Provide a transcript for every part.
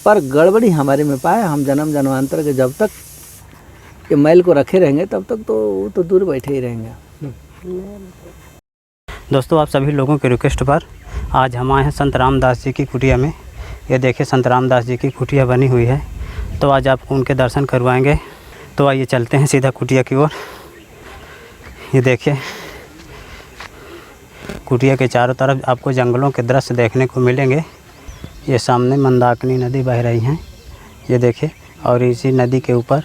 पर गड़बड़ी हमारे में पाए, हम जन्म जन्मांतर के जब तक ये मैल को रखे रहेंगे तब तक तो वो तो दूर बैठे ही रहेंगे। दोस्तों, आप सभी लोगों के रिक्वेस्ट पर आज हम आए हैं संत रामदास जी की कुटिया में। ये देखिए संत रामदास जी की कुटिया बनी हुई है, तो आज आपको उनके दर्शन करवाएंगे। तो आइए चलते हैं सीधा कुटिया की ओर। ये देखिए कुटिया के चारों तरफ आपको जंगलों के दृश्य देखने को मिलेंगे। ये सामने मंदाकिनी नदी बह रही हैं, ये देखिए, और इसी नदी के ऊपर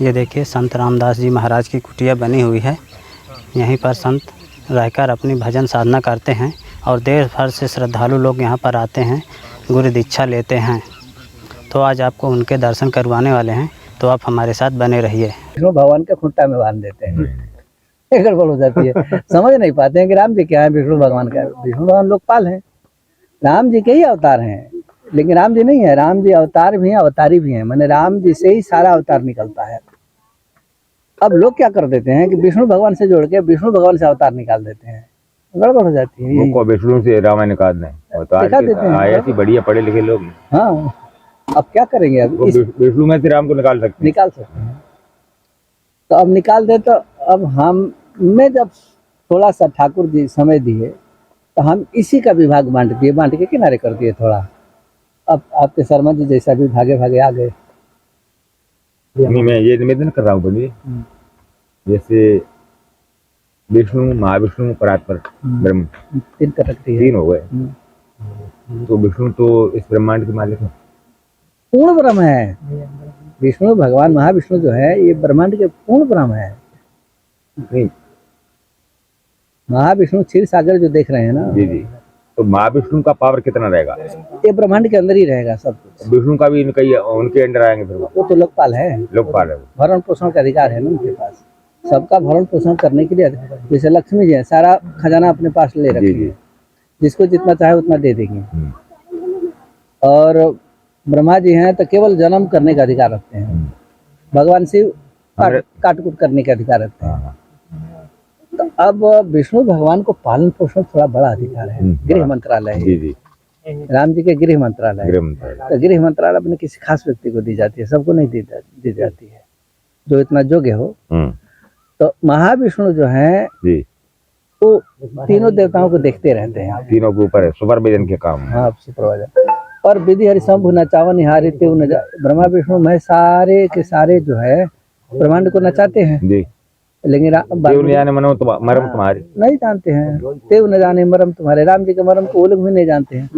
ये देखिए संत रामदास जी महाराज की कुटिया बनी हुई है। यहीं पर संत रहकर अपनी भजन साधना करते हैं और देश भर से श्रद्धालु लोग यहाँ पर आते हैं, गुरु दीक्षा लेते हैं। तो आज आपको उनके दर्शन करवाने वाले हैं, तो आप हमारे साथ बने रहिए। विष्णु भगवान के खुट्टा में बांध देते हैं, गड़बड़ हो जाती है, समझ नहीं पाते हैं कि राम जी क्या है, विष्णु भगवान का। विष्णु भगवान लोकपाल हैं, राम जी के ही अवतार हैं, लेकिन राम जी नहीं है। राम जी अवतार भी हैं, अवतारी भी हैं, माने राम जी से ही सारा अवतार निकलता है। अब लोग क्या कर देते हैं कि विष्णु भगवान से जोड़ के विष्णु भगवान से अवतार निकाल देते हैं, गड़बड़ हो जाती है। वो विष्णु से रामायण निकाल दें, ऐसी बढ़िया पढ़े लिखे लोग। हाँ, अब क्या करेंगे, अब विष्णु में से राम को निकाल सकते हैं। तो अब निकाल दे, तो अब मैं जब थोड़ा सा ठाकुर जी समय दिए तो हम इसी का विभाग बांट के किनारे कर दिए थोड़ा। अब आपके शर्मा जी जैसा भी भागे भागे आ गए। नहीं, मैं ये निवेदन कर रहा हूँ बोलिए, जैसे विष्णु, महाविष्णु, परात्पर ब्रह्म, तीन हो गए, तो विष्णु तो इस ब्रह्मांड के मालिक है, पूर्ण ब्रह्म है। विष्णु भगवान महाविष्णु जो है ये ब्रह्मांड के पूर्ण ब्रह्म है। नहीं, महाविष्णु क्षीर सागर जो देख रहे हैं ना, जी जी, तो महाविष्णु का पावर कितना रहेगा? ये ब्रह्मांड के अंदर ही रहेगा सब कुछ। विष्णु का भी उनके अंडर आएंगे फिर वो तो लोकपाल है, लोकपाल है, भरण पोषण का अधिकार है ना उनके पास, सबका भरण पोषण करने के लिए। जैसे लक्ष्मी जी है, सारा खजाना अपने पास ले रखेंगे, जिसको जितना चाहे उतना दे देंगे। और ब्रह्मा जी हैं तो केवल जन्म करने का अधिकार रखते हैं, भगवान शिव काट कूट करने का अधिकार रखते हैं। तो अब विष्णु भगवान को पालन पोषण थोड़ा बड़ा अधिकार है, गृह मंत्रालय है, राम जी के गृह मंत्रालय है। तो गृह मंत्रालय अपने किसी खास व्यक्ति को दी जाती है, सबको नहीं दी जाती है, जो इतना योग्य हो। तो महाविष्णु जो है वो तीनों देवताओं को देखते रहते हैं, तीनों के ऊपर है सुपरविजन के काम। हाँ, सुपरवाइजर। और विधि हरि शंभु नचावन निहारी ते ब्रह्मा विष्णु महेश सारे के सारे जो है ब्रह्मांड को नचाते हैं जी, लेकिन मरम तुम्हारे नहीं जानते हैं। तेव न जाने मरम तुम्हारे, राम जी के मरम को वो लोग भी नहीं जानते हैं।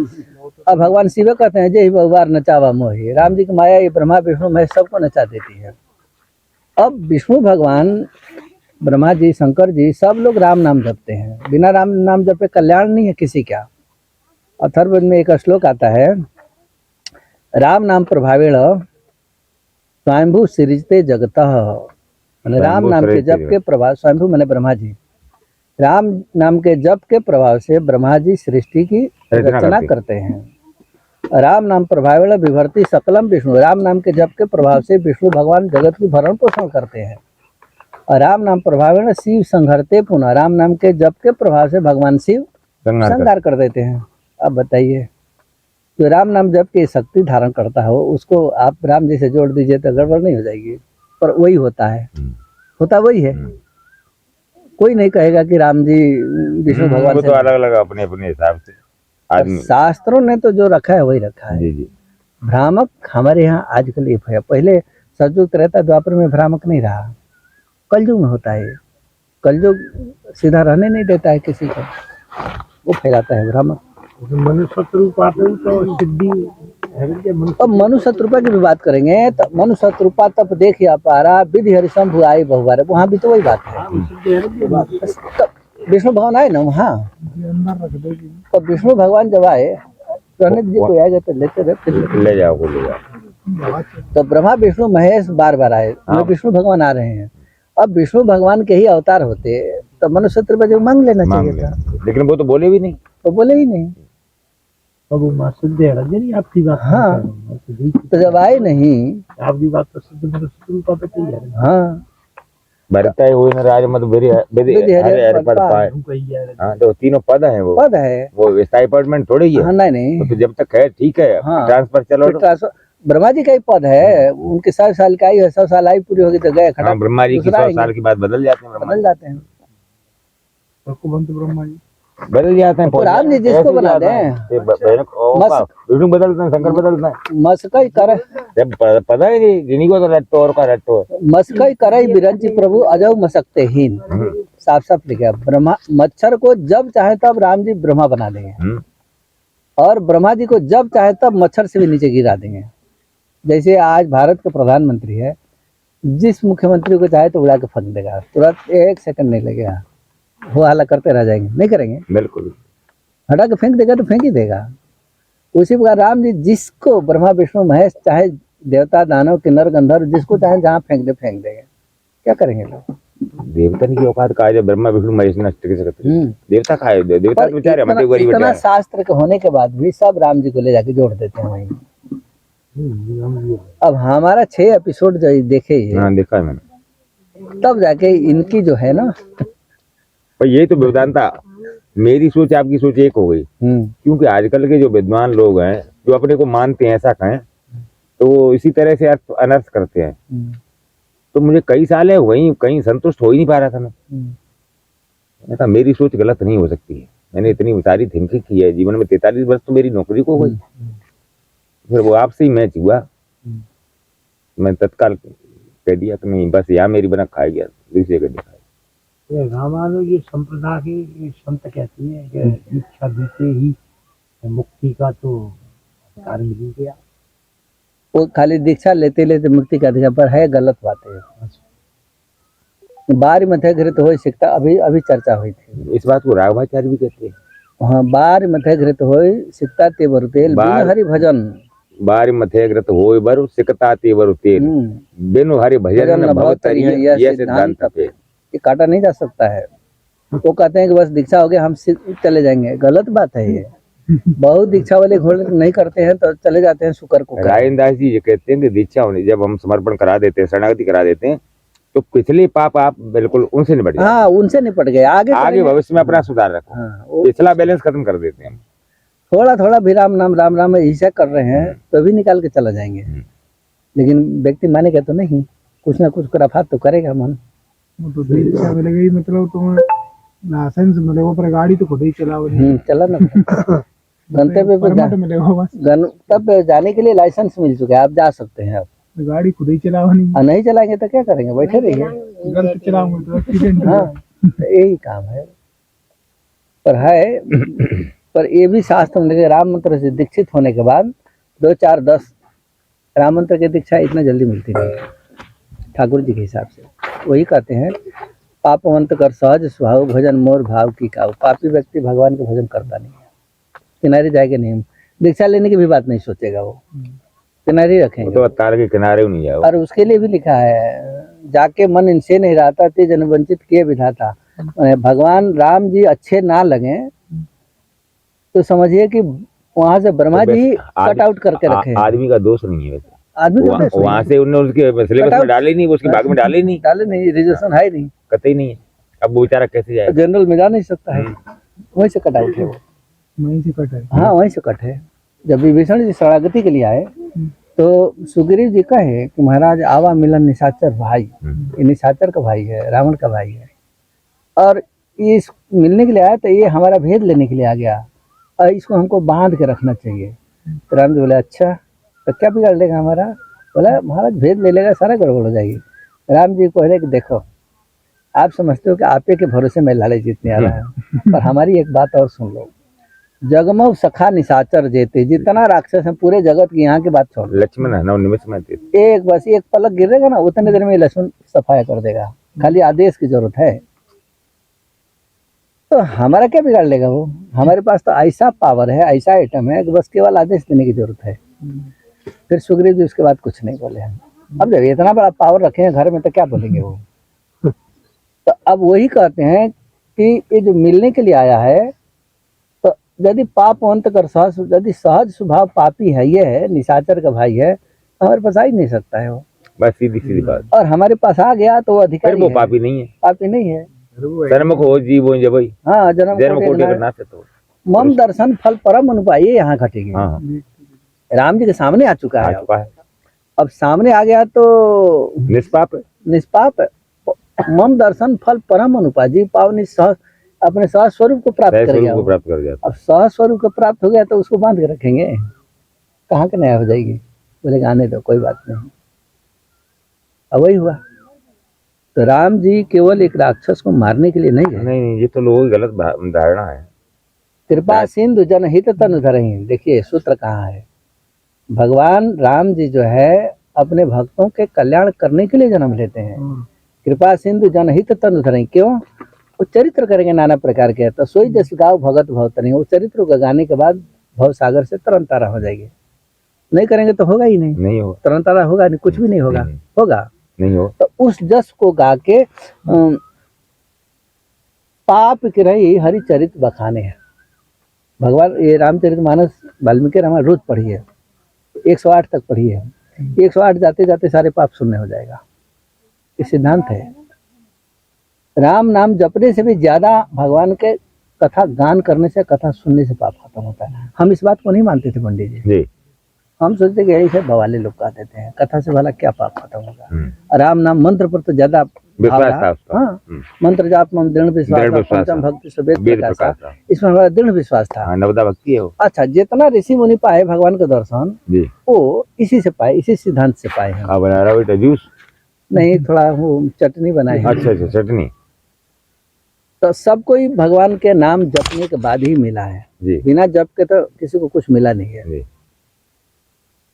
अब भगवान शिव कहते हैं जय बहुबार नचावा मोहि, राम जी की माया ये ब्रह्मा विष्णु महेश सबको नचा देती है। अब विष्णु भगवान, ब्रह्मा जी, शंकर जी, सब लोग राम नाम जपते हैं, बिना राम नाम जपे कल्याण नहीं है किसी का। अथर्ववेद में एक श्लोक आता है, राम नाम प्रभावेण स्वयंभू सृजते जगतः, माने राम नाम के जप के प्रभाव, स्वयंभू माने ब्रह्मा जी, राम नाम के जप के प्रभाव से ब्रह्मा जी सृष्टि की रचना करते हैं। राम नाम प्रभावेण विभर्ति सकलम विष्णु, राम नाम के जप के प्रभाव से विष्णु भगवान जगत की भरण पोषण करते हैं। और राम नाम प्रभावेण शिव संहरते पुनः, राम नाम के जप के प्रभाव से भगवान शिव संहार कर देते हैं। अब बताइए, जो राम नाम जप की शक्ति धारण करता हो उसको आप राम जी से जोड़ दीजिए तो गड़बड़ नहीं हो जाएगी, पर वही होता है, होता वही है। कोई नहीं कहेगा कि राम जी विष्णु भगवान से, तो अलग अलग अपने अपने हिसाब से आदमी, शास्त्रों ने तो जो रखा है वही रखा है। जी जी। भ्रामक हमारे यहाँ आजकल ये है, पहले सतयुग रहता, द्वापर में भ्रामक नहीं रहा, कलयुग में होता है। कलयुग सीधा रहने नहीं देता है किसी को, वो फैलाता है भ्रामक। मनुष्य रूपा तो सिद्धि, अब मनुष्य रूपा की भी बात करेंगे तो मनुष्य रूपा तब देख या पारा विधि हरि शंभु आई बहुबारे, वहाँ भी तो वही बात है। विष्णु भगवान आए ना वहाँ, तो विष्णु भगवान जब आए रहने जी को आएगा तो ले जाओ। तो ब्रह्मा विष्णु महेश बार बार आए, विष्णु भगवान आ रहे हैं। अब विष्णु भगवान के ही अवतार होते तो मनुष्य रूपा जो मांग लेना चाहिए था, लेकिन वो तो बोले भी नहीं, तो बोले ही नहीं। आपकी बात, हाँ, तो जब आए नहीं, आपकी बात तो सिद्ध मनुष्य रूपा पे तैयार है। हाँ, भरता है हुए न राज मत हरे पद पाए। हाँ, तो तीनों पद हैं, वो स्थायी अपॉइंटमेंट थोड़ी है। हाँ, नहीं तो जब तक है ठीक है, ट्रांसफर चलो। ब्रह्मा जी का ही पद है, उनके 100 साल की आयु है, 100 साल आयु पूरी होगी तो गए खड़ा, हाँ, ब्रह्मा जी की दूसरा 100 आएंगे। साल के बाद बदल जाते हैं, ब्रह्मा बदल जाते हैं। भगवंत ब्रह्मा जी बदल जाते हैं। तो राम जी जिसको ऐसे बना जाता है। दें। ये मस्त। विष्णु बदलते हैं, शंकर बदलते हैं, मस्कई करे, जब पता ही नहीं जिन्हीं को तो रट्टो और का रट्टो है। मस्कई करे बिरंची प्रभु अजब मसकते हीन। साफ साफ लिखा, ब्रह्मा मच्छर को जब चाहे तब राम जी ब्रह्मा बना देंगे, और ब्रह्मा जी को जब चाहे तब मच्छर से भी नीचे गिरा देंगे। जैसे आज भारत का प्रधानमंत्री है, जिस मुख्यमंत्री को चाहे तो उड़ा के फेंक देगा, तुरंत 1 सेकंड नहीं लगेगा, वो हाला करते रह जाएंगे, नहीं करेंगे, बिल्कुल हटा के फेंक देगा तो फेंक ही देगा। उसी प्रकार राम जी जिसको ब्रह्मा विष्णु महेश, चाहे देवता दानव किन्नर गंधर्व, जिसको चाहे जहाँ फेंक दे फेंक देंगे, क्या करेंगे लोग। देवता की औकात कहा जाए, ब्रह्मा विष्णु महेश नष्ट कर सकते हैं। देवता खाए, देवता तो बेचारे हम गरीब इतना बेचारे। शास्त्र के होने के बाद भी सब राम जी को ले जाके जोड़ देते हैं वहीं। अब हमारा 6 एपिसोड जो देखे ये, हाँ देखा है मैंने। तब जाके इनकी जो है ना, पर यही तो व्यवधान था, मेरी सोच आपकी सोच एक हो गई, क्योंकि आजकल के जो विद्वान लोग हैं, जो अपने को मानते हैं ऐसा कहें, तो वो इसी तरह से अनर्थ करते हैं। तो मुझे कई साल है वहीं कहीं संतुष्ट हो ही नहीं पा रहा था मैं कहा मेरी सोच गलत नहीं हो सकती है। मैंने इतनी सारी थिंकिंग की है जीवन में, 43 वर्ष तो मेरी नौकरी को गई, फिर वो आपसे ही मैच हुआ, मैं तत्काल कह दिया कि नहीं बस यहाँ मेरी बना खाई गया, दूसरे गड्ढे खाई। रामानुज संप्रदाय के संत कहती है कि दीक्षा देते ही मुक्ति का तो अधिकार मिल गया। वो खाली दीक्षा लेते लेते मुक्ति का अधिकार, पर है गलत बात है। बार मथे घृत हो सिकता, अभी अभी चर्चा हुई थी इस बात को राघवाचार्य भी कहते हैं। हाँ, बार मथे घृत हो सिकता तेवर तेल, बिन हरि भजन, बार मथे घृत होय बर सिकता तेवर तेल, बिनु हरि भजन न भव तरिय, यह सिद्धांत पे। ये काटा नहीं जा सकता है। वो कहते हैं कि बस दीक्षा हो गया हम चले जाएंगे, गलत बात है ये। बहुत दीक्षा वाले घोड़े नहीं करते हैं तो चले जाते हैं शुक्र को। रायन दास जी ये कहते हैं कि दीक्षा होने जब हम समर्पण करा देते हैं, शरणागति करा देते हैं, तो पिछले पाप आप बिल्कुल उनसे निपट जाते हैं। हाँ, उनसे निपट गए, आगे भविष्य में अपना सुधार रखो। हाँ, पिछला बैलेंस खत्म कर देते हैं। थोड़ा थोड़ा भी राम नाम ऐसा कर रहे हैं तो भी निकाल के चला जाएंगे, लेकिन व्यक्ति मानेगा तो नहीं, कुछ ना कुछ कराफात तो करेगा मन। तो दीक्षा मिल गई, मतलब तुम्हें लाइसेंस मिलेगा पर गाड़ी तो खुद ही चलाओ। चला ना गंतव्य पे मिलेगा बस, तब जाने के लिए लाइसेंस मिल चुका है, आप जा सकते हैं। आप गाड़ी खुद ही चलाओ नहीं, नहीं चलाएंगे तो क्या करेंगे, बैठे रहिए। गलत चलाऊंगे तो एक्सीडेंट। हाँ, तो यही काम है। पर ये भी शास्त्र में लगे, राम मंत्र से दीक्षित होने के बाद 2 4 10 राम मंत्र की दीक्षा इतना जल्दी मिलती नहीं ठाकुर जी के हिसाब से। वही कहते हैं पापवंत कर सहज स्वभाव भजन मोर भाव की काऊ। पापी व्यक्ति भगवान का भजन करता नहीं है, किनारे जाएगा नहीं, दीक्षा लेने की भी बात नहीं सोचेगा, वो किनारे रखेंगे, तो तार के किनारे नहीं जाओ। और उसके लिए भी लिखा है जाके मन इनसे नहीं रहता ते जन वंचित किए विधाता। भगवान राम जी अच्छे ना लगे तो समझिए कि वहां से ब्रह्मा जी कट आउट करके रखे। आदमी का दोष नहीं है वैसे, आदमी का दोष वहां से उन्होंने उसके सिलेबस में डाले नहीं, उसके भाग में डाले नहीं, रिजर्वेशन है नहीं, कतई नहीं है। अब वो बेचारा कैसे जाए, जनरल में जा नहीं सकता है, वहीं से कट आउट है वो, वहीं से कट है। हाँ, वहीं से कट है। जब विभीषण जी शरणागति के लिए आए तो सुग्रीव जी कहे कि महाराज आवा मिलन निशाचर भाई, ये निशाचर का भाई है, रावण का भाई है, और ये मिलने के लिए आया तो ये हमारा भेद लेने के लिए आ गया, और इसको हमको बांध के रखना चाहिए। तो राम जी बोले अच्छा तो क्या बिगाड़ लेगा हमारा। बोला महाराज भेद ले लेगा सारा गड़बड़ हो जाएगी। राम जी कहले कि देखो आप समझते हो कि आपे के भरोसे में लाले जीतने आ रहा है, पर हमारी एक बात और सुन लो, जगमग सखा निशाचर जेते, जितना राक्षस है पूरे जगत की यहाँ की बात छोड़, लक्ष्मण है 9 निमिष में एक बस एक पलक गिरेगा ना, उतने देर में लक्ष्मण सफाया कर देगा, खाली आदेश की जरूरत है। तो हमारा क्या बिगाड़ लेगा वो, हमारे पास तो ऐसा पावर है, ऐसा आइटम है कि बस केवल आदेश देने की जरूरत है। फिर सुग्रीव जी उसके बाद कुछ नहीं बोले हैं। अब जब इतना बड़ा पावर रखे हैं घर में तो क्या बोलेंगे वो। तो अब वही कहते हैं कि ये जो मिलने के लिए आया है, तो यदि पाप अंत कर सहज, यदि सहज स्वभाव पापी है, ये है निशाचर का भाई है, हमारे पास आ ही नहीं सकता है वो, बस सीधी सीधी बात। और हमारे पास आ गया तो वो अधिकारी वो पापी नहीं है, पापी नहीं है। जन्म को जीव जब भाई, हाँ, जन्म कोटि करना से तो मम दर्शन फल परम अनुपाय, ये यहाँ घटेगी। हाँ, राम जी के सामने आ चुका आ है। चुका है, अब सामने आ गया तो निष्पाप है। निष्पाप है। मम दर्शन फल परम अनुपाजी पावनी सह अपने सह स्वरूप को प्राप्त सह कर स्वरूप गया को वो। प्राप्त कर गया। अब सह स्वरूप को प्राप्त हो गया तो उसको बांध के रखेंगे, कहाँ के नया हो जाएगी। बोले आने दो कोई बात नहीं। अब वही हुआ। तो राम जी केवल एक राक्षस को मारने के लिए नहीं गए। नहीं, ये तो लोगों की गलत धारणा है। कृपा सिंधु जनहित तनु धरहि। देखिए सूत्र कहाँ है। भगवान राम जी जो है अपने भक्तों के कल्याण करने के लिए जन्म लेते हैं। कृपा सिंधु जनहित तनु धरहि। क्यों? वो चरित्र करेंगे नाना प्रकार के। तो सोई जस गाओ भगत भवतनि। वो चरित्र को गाने के बाद भव सागर से तरन तारा हो जाएगी। नहीं करेंगे तो होगा ही नहीं, नहीं होगा, तरन तारा होगा नहीं, कुछ भी नहीं होगा। होगा नहीं हो। तो उस जस को गा के पाप की रही हरि चरित बखाने हैं। भगवान ये रामचरितमानस वाल्मीकि रामायण रोज पढ़िए, 108 तक पढ़िए। 108 जाते जाते सारे पाप शून्य हो जाएगा। ये सिद्धांत है। राम नाम जपने से भी ज्यादा भगवान के कथा गान करने से, कथा सुनने से पाप खत्म होता है। हम इस बात को नहीं मानते थे पंडित जी। हम सोचते कि ऐसे बवाले लोग कह देते हैं, कथा से भला क्या पाप खत्म होगा। राम नाम मंत्र पर तो ज्यादा विश्वास था उसका। हाँ, मंत्र जाप में दृढ़ विश्वास, पंचम भक्ति से वेद प्रकाश, इसमें हमारा दृढ़ विश्वास था। नवदा भक्ति है वो। अच्छा, जितना ऋषि मुनि पाए भगवान का दर्शन जी, वो इसी से पाए, इसी सिद्धांत से पाए हैं। बना रहा बेटा जूस? नहीं, थोड़ा वो चटनी बनाई है। अच्छा, चटनी। तो सब कोई भगवान के नाम जपने के बाद ही मिला है जी। बिना जप के तो किसी को कुछ मिला नहीं है जी।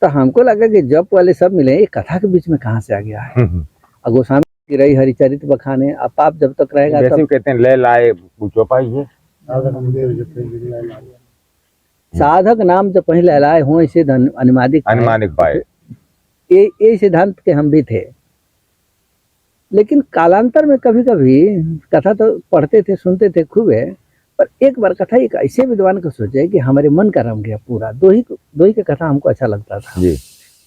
तो हमको लगा कि जप वाले सब मिले, ये कथा के बीच में कहाँ से आ गया है। और गोस्वामी की रही हरिचरित बखाने। अब पाप जब तक रहेगा जैसे तब कहते हैं ले लाए चौपाई है। साधक नाम जब पहले लहलाए हो इसे अनुमादिक पाए। ये सिद्धांत के हम भी थे। लेकिन कालांतर में कभी कभी कथा तो पढ़ते थे, सुनते थे खूब है, पर एक बार कथा एक ऐसे विद्वान को सोचे कि हमारे मन का रम गया पूरा। दो ही के कथा हमको अच्छा लगता था जी।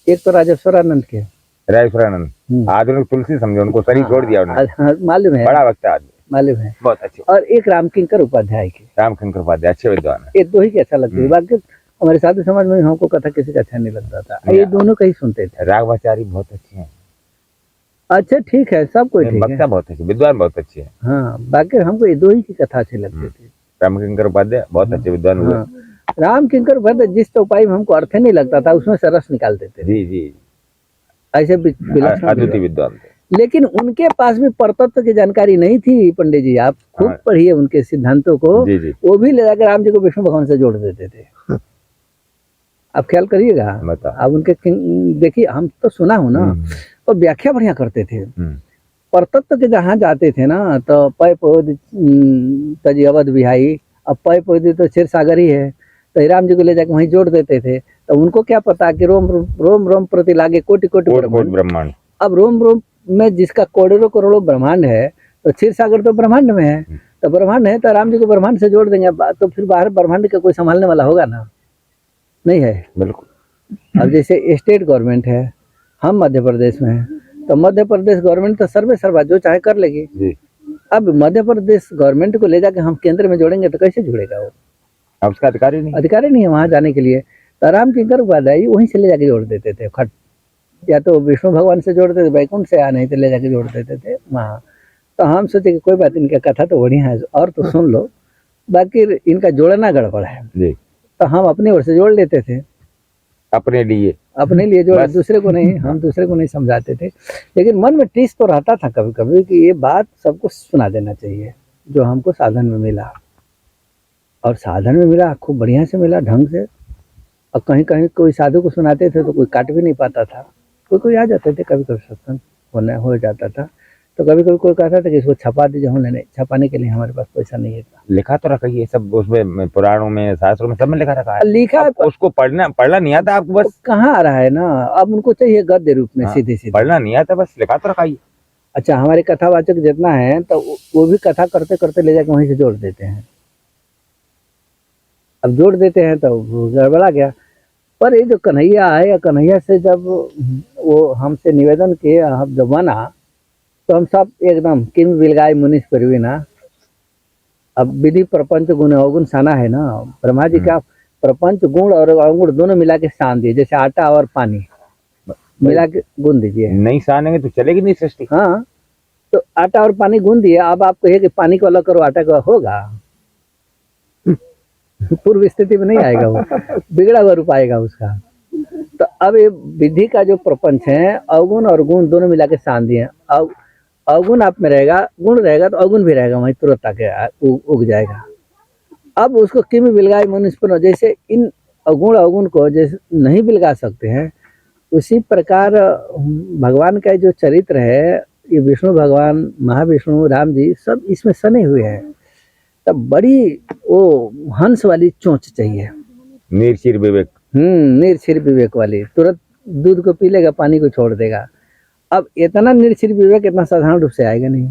एक तो राजेश्वरानंद के, राजेश्वरानंद आधुनिक तुलसी समझे, उनको शरीर छोड़ दिया उन्होंने। मालूम है, बड़ा वक्त आदमी, मालूम है, बहुत अच्छे। और एक रामकिंकर उपाध्याय के, रामकिंकर उपाध्याय अच्छे विद्वान है। ये दो ही के अच्छा लगती है। बाकी हमारे साधु समाज में हमको कथा किसी का अच्छा नहीं लगता था। ये दोनों का ही सुनते थे। राघवाचारी बहुत अच्छे हैं। अच्छा ठीक है, सब कोई ठीक है, बहुत अच्छे विद्वान, बहुत अच्छे हैं। हाँ, बाकी हमको ये दो ही की कथा अच्छी लगती थी। रामकिंकर उपाध्याय बहुत अच्छे विद्वान हुए। रामकिंकर उपाध्याय जिस चौपाई में हमको अर्थ नहीं लगता था उसमें से रस निकाल देते थे। जी जी, ऐसे अद्वितीय विद्वान थे। लेकिन उनके पास भी परतत्व की जानकारी नहीं थी पंडित जी। आप खूब पढ़िए उनके सिद्धांतों को। जी जी। वो भी ले जाकर राम जी को विष्णु भगवान से जोड़ देते थे। आप ख्याल करिएगा। आप उनके देखिए, हम तो सुना हूं ना, और व्याख्या बढ़िया करते थे। परतत्व के जहाँ जाते थे ना तो पय पौध तजी अवध बिहाई, अब पय पौध तो क्षीर सागर ही है, तो राम जी को ले जाकर वहीं जोड़ देते थे। तो उनको क्या पता कि रोम रोम रोम प्रति लागे कोटि कोटि ब्रह्मांड। अब रोम रोम में जिसका करोड़ों करोड़ों ब्रह्मांड है, तो क्षीर सागर तो ब्रह्मांड में है। तो ब्रह्मांड है तो राम जी को ब्रह्मांड से जोड़ देंगे, तो फिर बाहर ब्रह्मांड का कोई संभालने वाला होगा ना, नहीं है। बिल्कुल। अब जैसे स्टेट गवर्नमेंट है, हम मध्य प्रदेश में है, तो मध्य प्रदेश गवर्नमेंट तो सर्वे सर्वा जो चाहे कर लेगी जी। अब मध्य प्रदेश गवर्नमेंट को ले जाके हम केंद्र में जोड़ेंगे तो कैसे जुड़ेगा वो? अब उसका अधिकारी नहीं है वहां जाने के लिए। तो रामकिंकर उपाध्याय वहीं से ले जाके जोड़ देते थे खट, या तो विष्णु भगवान से जोड़ते थे, वैकुंठ से नहीं तो ले जाके जोड़ देते थे वहाँ। तो हम सोचे कि कोई बात, इनका कथा तो बढ़िया है और तो सुन लो, बाकी इनका जोड़ना गड़बड़ है जी। तो हम अपनी ओर से जोड़ लेते थे, अपने लिए जोड़, दूसरे को नहीं, हम दूसरे को नहीं समझाते थे। लेकिन मन में टीस तो रहता था कभी कभी कि ये बात सबको सुना देना चाहिए जो हमको साधन में मिला। और साधन में मिला, खूब बढ़िया से मिला, ढंग से। और कहीं कहीं कोई साधु को सुनाते थे तो कोई काट भी नहीं पाता था, कोई आ जाते थे, कभी कभी सत्संग हो जाता था। तो कभी कभी कोई कहता था कि इसको छपा दीजिए, हमने छपाने के लिए हमारे पास पैसा नहीं है। लिखा तो रखा है सब, उसमें पुराणों में, शास्त्रों में, सब में लिखा रखा है। लिखा, उसको पढ़ना नहीं आता आपको, बस कहाँ आ रहा है ना, अब उनको चाहिए गद्य रूप में सीधे सीधे, पढ़ना नहीं आता, बस लिखा तो रखा ही। अच्छा, हमारे कथावाचक जितना है तो वो भी कथा करते करते ले जाकर वहीं से जोड़ देते हैं। अब जोड़ देते हैं तो गड़बड़ा गया। पर ये जो कन्हैया है, कन्हैया से जब वो हमसे निवेदन किए, हम जब बना तो हम सब एकदम किम बिलगाई मुनिस परवीना। अब विधि प्रपंच गुण अवगुण साना है ना, ब्रह्मा जी का प्रपंच गुण और अवगुण दोनों मिला के सान दिए, जैसे आटा और पानी मिला के गूंद दीजिए। नहीं सानेंगे तो चलेगी नहीं सृष्टि। हाँ, तो आटा और पानी गूंद दिए, अब आप कहिए कि पानी को अलग करो आटा को, होगा? पूर्व स्थिति में नहीं आएगा, वो बिगड़ा हुआ रूप आएगा उसका। तो अब ये विधि का जो प्रपंच है, अवगुण और गुण दोनों मिला के सान दिए। अवगुण आप में रहेगा, गुण रहेगा तो अवगुण भी रहेगा, वहीं तुरंत आके उग जाएगा। अब उसको किम बिलगाए मनुष्य, जैसे इन अवगुण अवगुण को जैसे नहीं बिलगा सकते हैं, उसी प्रकार भगवान का जो चरित्र है, ये विष्णु भगवान, महाविष्णु, राम जी सब इसमें सने हुए हैं। तब बड़ी वो हंस वाली चोंच चाहिए, निर्चिर विवेक। निर्चिर विवेक वाली, तुरंत दूध को पी लेगा, पानी को छोड़ देगा। अब इतना निर्चिर विवेक इतना साधारण रूप से आएगा नहीं,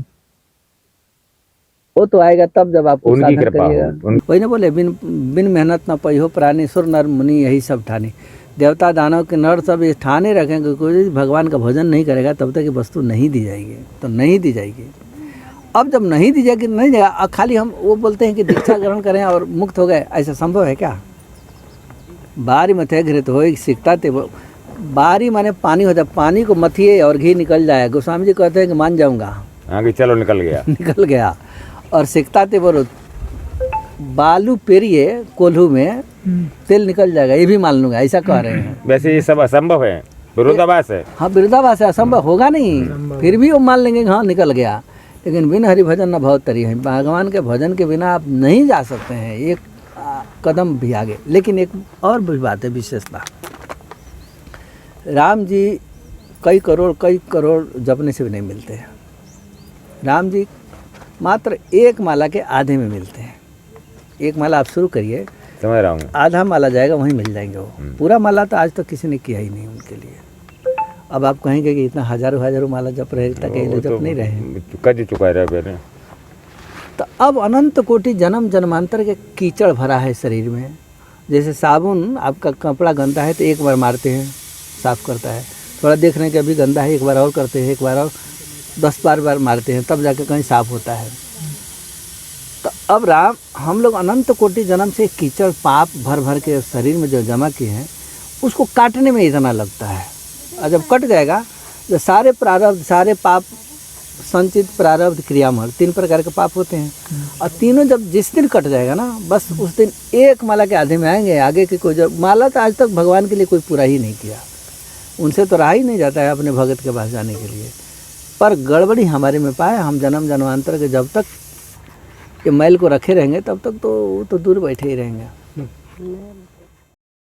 वो तो आएगा तब जब आप उनकी कृपा हो। वही ना बोले, बिन मेहनत न पई हो प्राणी, सुर नर मुनि यही सब ठानी। देवता दानव के नर सब ये ठाने रखेंगे, कोई भगवान का भजन नहीं करेगा तब तक ये वस्तु नहीं दी जाएगी, तो नहीं दी जाएगी। अब जब नहीं दी जाएगी, नहीं जाएगा, खाली हम वो बोलते हैं कि दीक्षा ग्रहण करें और मुक्त हो गए, ऐसा संभव है क्या? बारी मथे घृत हो सीखता थे, बारी माने पानी हो जाए, पानी को मथिए और घी निकल जाए। गोस्वामी जी कहते हैं कि मान जाऊंगा, आगे चलो निकल गया। निकल गया। और सीखता थे बोलो, बालू पेरिए कोल्हू में तेल निकल जाएगा, ये भी मान लूंगा, ऐसा कह रहे हैं। वैसे ये सब असंभव है, विरोधाभास है। हाँ, विरोधाभास है, असंभव होगा नहीं, फिर भी वो मान लेंगे हाँ निकल गया। लेकिन बिन हरि भजन न बहुत तरी है, भगवान के भजन के बिना आप नहीं जा सकते हैं एक कदम भी आगे। लेकिन एक और भी बात है, विशेषता, राम जी कई करोड़ जपने से भी नहीं मिलते हैं। राम जी मात्र एक माला के आधे में मिलते हैं। एक माला आप शुरू करिए, समझ रहा हूँ, आधा माला जाएगा, वहीं मिल जाएंगे वो। पूरा माला तो आज तक किसी ने किया ही नहीं उनके लिए। अब आप कहेंगे कि इतना हजारों माला जप रहे, तक जप नहीं रहे, कर चुका है। तो अब अनंत कोटि जन्म जन्मांतर के कीचड़ भरा है शरीर में। जैसे साबुन, आपका कपड़ा गंदा है तो एक बार मारते हैं, साफ करता है। थोड़ा देख रहे हैं कि अभी गंदा है, एक बार और करते हैं, एक बार और 10 बार मारते हैं, तब जाके कहीं साफ होता है। तो अब राम, हम लोग अनंत कोटि जन्म से कीचड़ पाप भर भर के शरीर में जो जमा किए हैं, उसको काटने में इतना लगता है। और जब कट जाएगा, जो सारे प्रारब्ध, सारे पाप, संचित, प्रारब्ध, क्रियामल, 3 प्रकार के पाप होते हैं। और तीनों जब जिस दिन कट जाएगा ना, बस उस दिन एक माला के आधे में आएंगे। आगे की कोई माला तो आज तक भगवान के लिए कोई पूरा ही नहीं किया, उनसे तो रहा ही नहीं जाता है अपने भगत के पास जाने के लिए। पर गड़बड़ी हमारे में पाए, हम जन्म जन्मांतर के जब तक ये मैल को रखे रहेंगे तब तक तो दूर बैठे ही रहेंगे।